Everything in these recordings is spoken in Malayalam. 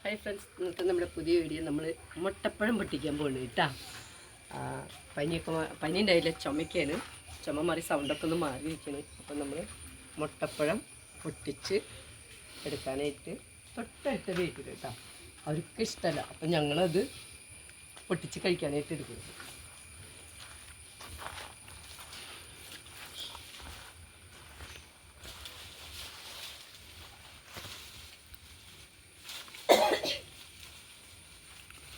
ഹായ് ഫ്രണ്ട്സ്, ഇന്നത്തെ നമ്മുടെ പുതിയ വീഡിയോ നമ്മൾ മുട്ടപ്പഴം പൊട്ടിക്കാൻ പോകുന്നത് കേട്ടോ. പനി ഉണ്ടായില്ല, ചുമയ്ക്കാണ്. ചുമ മാറി സൗണ്ടൊക്കെ ഒന്ന് മാറിയിരിക്കുന്നു. അപ്പം നമ്മൾ മുട്ടപ്പഴം പൊട്ടിച്ച് എടുക്കാനായിട്ട് തൊട്ടടുത്ത വീട്ടിൽ കേട്ടോ. അവർക്ക് ഇഷ്ടമല്ല, അപ്പം ഞങ്ങളത് പൊട്ടിച്ച് കഴിക്കാനായിട്ട് എടുക്കുന്നു.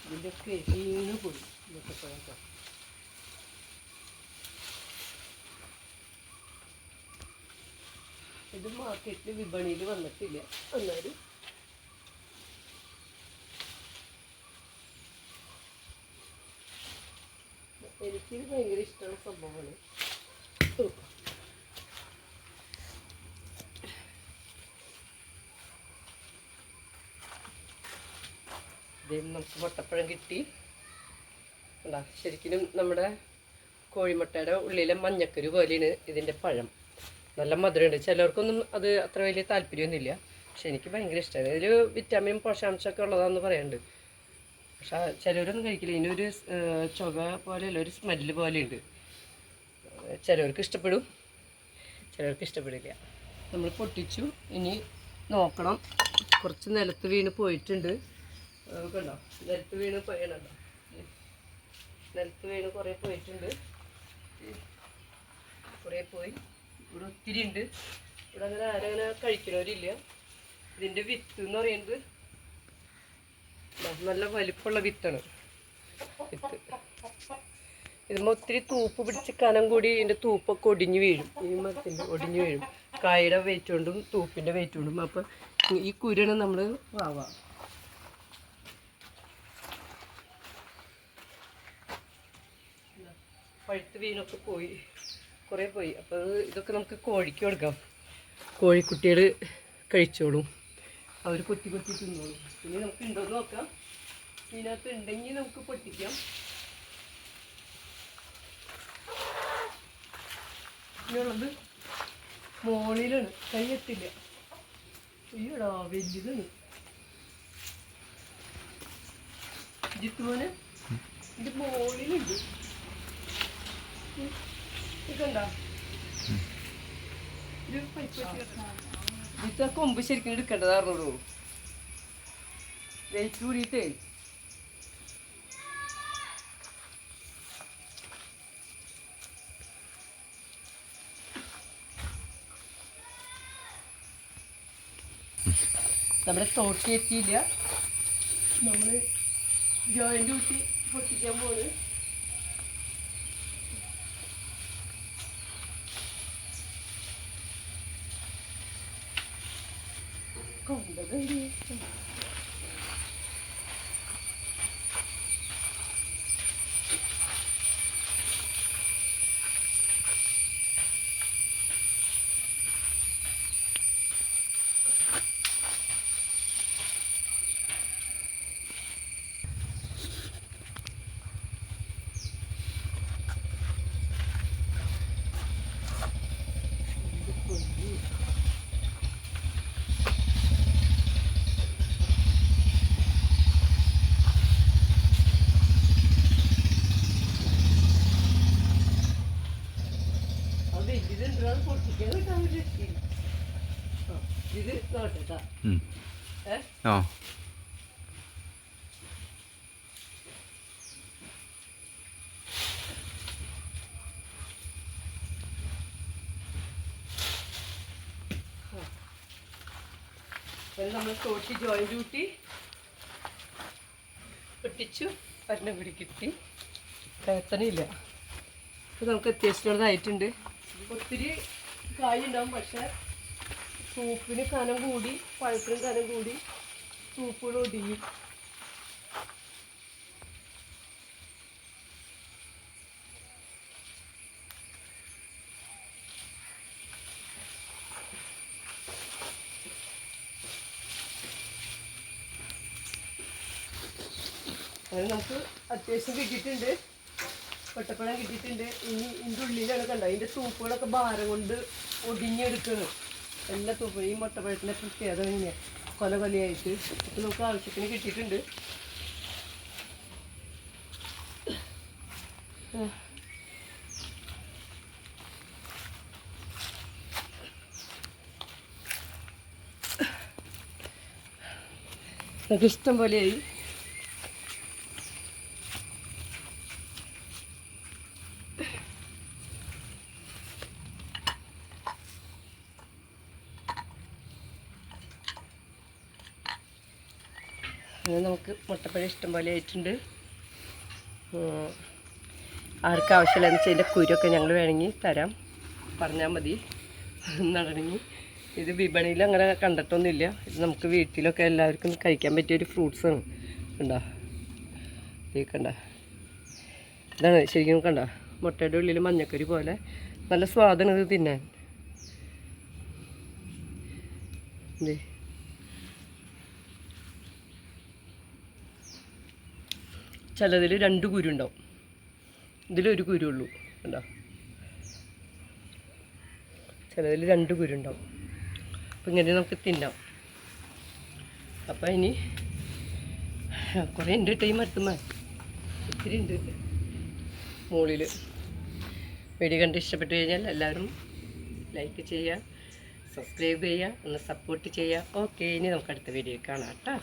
ഇതിൻ്റെയൊക്കെ വീണ് പോയി മുട്ടപ്പഴമൊക്കെ. ഇത് മാർക്കറ്റിൽ വിപണിയിൽ വന്നിട്ടില്ല. എന്നാലും എനിക്കിത് ഭയങ്കര ഇഷ്ടമുള്ള സംഭവമാണ്. ഇതിൽ നമുക്ക് മുട്ടപ്പഴം കിട്ടി. അല്ല, ശരിക്കും നമ്മുടെ കോഴിമുട്ടയുടെ ഉള്ളിലെ മഞ്ഞക്കരു പോലെയാണ് ഇതിൻ്റെ പഴം. നല്ല മധുരമുണ്ട്. ചിലർക്കൊന്നും അത് അത്ര വലിയ താല്പര്യമൊന്നുമില്ല, പക്ഷെ എനിക്ക് ഭയങ്കര ഇഷ്ടമാണ്. ഇതിൽ വിറ്റാമിൻ പോഷകാംശമൊക്കെ ഉള്ളതാണെന്ന് പറയുന്നുണ്ട്. പക്ഷെ ചിലവരൊന്നും കഴിക്കില്ല. ഇതിനൊരു ചുവ പോലെയല്ല, ഒരു സ്മെല്ല് പോലെയുണ്ട്. ചിലവർക്ക് ഇഷ്ടപ്പെടും, ചിലവർക്ക് ഇഷ്ടപ്പെടില്ല. നമ്മൾ പൊട്ടിച്ചു. ഇനി നോക്കണം, കുറച്ച് നിലത്ത് വീണ് പോയിട്ടുണ്ട്. കണ്ടോ, നിലത്ത് വീണ് പോയണല്ലോ. നിലത്ത് വീണ് കുറേ പോയിട്ടുണ്ട്. കുറേ പോയി. ഇവിടെ ഒത്തിരി ഉണ്ട്. ഇവിടെ അങ്ങനെ ആരങ്ങനെ കഴിക്കണവരില്ല. ഇതിൻ്റെ വിത്ത് എന്ന് പറയുന്നത് നല്ല വലിപ്പമുള്ള വിത്താണ്. വിത്ത് ഇതുമ്പോൾ ഒത്തിരി തൂപ്പ് പിടിച്ച് കനം കൂടി ഇതിൻ്റെ തൂപ്പൊക്കെ ഒടിഞ്ഞു വീഴും. ഈ മരത്തിൻ്റെ ഒടിഞ്ഞു വീഴും, കായയുടെ വെയിറ്റ് കൊണ്ടും തൂപ്പിൻ്റെ വെയിറ്റ് കൊണ്ടും. അപ്പം ഈ കുരുണ് നമ്മൾ വാവാം. പഴുത്ത് വീണൊക്കെ പോയി, കുറേ പോയി. അപ്പോൾ ഇതൊക്കെ നമുക്ക് കോഴിക്ക് കൊടുക്കാം. കോഴിക്കുട്ടികൾ കഴിച്ചോളും, അവർ കൊത്തി കൊത്തി തിന്നോളും. പിന്നെ നമുക്ക് ഉണ്ടോയെന്ന് നോക്കാം. ഇതിനകത്ത് ഉണ്ടെങ്കിൽ നമുക്ക് പൊട്ടിക്കാം. ഇനിയുള്ളത് മോളിലാണ്, കൈയെത്തില്ല. അയ്യോടാ, വലിയതാണ്. ജിത്തുമോനെ, ഇത് മോളിലുണ്ട്. ഇതുണ്ടോ, ഇത് കൊമ്പ് ശരിക്കും എടുക്കേണ്ടതായിരുന്നുള്ളൂ. വെയിറ്റ് കൂടിയിട്ടേ. നമ്മുടെ തോട്ടി എത്തിയില്ല. നമ്മൾ ജോയിൻ്റ് കൂട്ടി പൊട്ടിക്കാൻ പോകുന്നത്. കൊണ്ടത് ഇത് നോട്ടെട്ടാ. നമ്മൾ തോട്ടി ജോയിൻ്റ് കൂട്ടി പൊട്ടിച്ചു. ഒരെണ്ണം കൂടി കിട്ടി. പ്രയത്നമില്ല. അപ്പോൾ നമുക്ക് അത്യാവശ്യമുള്ളതായിട്ടുണ്ട്. ഒത്തിരി കായുണ്ടാവും, പക്ഷെ സൂപ്പിന് കനം കൂടി, പഴത്തിനും കനം കൂടി, സൂപ്പുകൾ ഒടിയും. അങ്ങനെ നമുക്ക് അത്യാവശ്യം കിട്ടിയിട്ടുണ്ട്. മുട്ടപ്പഴം കിട്ടിയിട്ടുണ്ട്. ഇനി ഇതിൻ്റെ ഉള്ളിലാണ് കണ്ടോ, ഇതിൻ്റെ തൂപ്പുകളൊക്കെ ഭാരം കൊണ്ട് ഒടിഞ്ഞെടുക്കണം. എല്ലാ തൂപ്പും. ഈ മുട്ടപ്പഴത്തിൻ്റെ പ്രത്യേകത തന്നെയാണ്. കൊല കൊലയായിട്ട് ഇപ്പം നമുക്ക് ആവശ്യത്തിന് കിട്ടിയിട്ടുണ്ട്. നമുക്ക് ഇഷ്ടം പോലെയായി. നമുക്ക് മുട്ടപ്പഴം ഇഷ്ടം പോലെ ആയിട്ടുണ്ട്. ആർക്ക് ആവശ്യമില്ലെന്ന് വെച്ചാൽ ഇതിൻ്റെ കുരുവൊക്കെ ഞങ്ങൾ വേണമെങ്കിൽ തരാം, പറഞ്ഞാൽ മതി നടണമെങ്കിൽ. ഇത് വിപണിയിൽ അങ്ങനെ കണ്ടിട്ടൊന്നുമില്ല. ഇത് നമുക്ക് വീട്ടിലൊക്കെ എല്ലാവർക്കും കഴിക്കാൻ പറ്റിയൊരു ഫ്രൂട്ട്സാണ്. കണ്ടോ, ഇത് കണ്ട, ഇതാണ് ശരിക്കും കണ്ട മുട്ടയുടെ ഉള്ളിൽ മഞ്ഞക്കരി പോലെ നല്ല സ്വാദാണ് ഇത് തിന്നാൻ. ഇതേ ചിലതിൽ 2 കുരു ഉണ്ടാവും, ഇതിലൊരു കുരു ഉള്ളൂ. കണ്ടോ, ചിലതിൽ 2 കുരു ഉണ്ടാവും. അപ്പം ഇങ്ങനെ നമുക്ക് തിന്നാം. അപ്പം ഇനി കുറേ ഉണ്ട് ടൈം എത്തുമ്പോൾ, ഒത്തിരി ഉണ്ട് മുകളിൽ. വീഡിയോ കണ്ട് ഇഷ്ടപ്പെട്ട് കഴിഞ്ഞാൽ എല്ലാവരും ലൈക്ക് ചെയ്യുക, സബ്സ്ക്രൈബ് ചെയ്യുക, ഒന്ന് സപ്പോർട്ട് ചെയ്യുക. ഓക്കെ, ഇനി നമുക്ക് അടുത്ത വീഡിയോ കാണാം കേട്ടോ.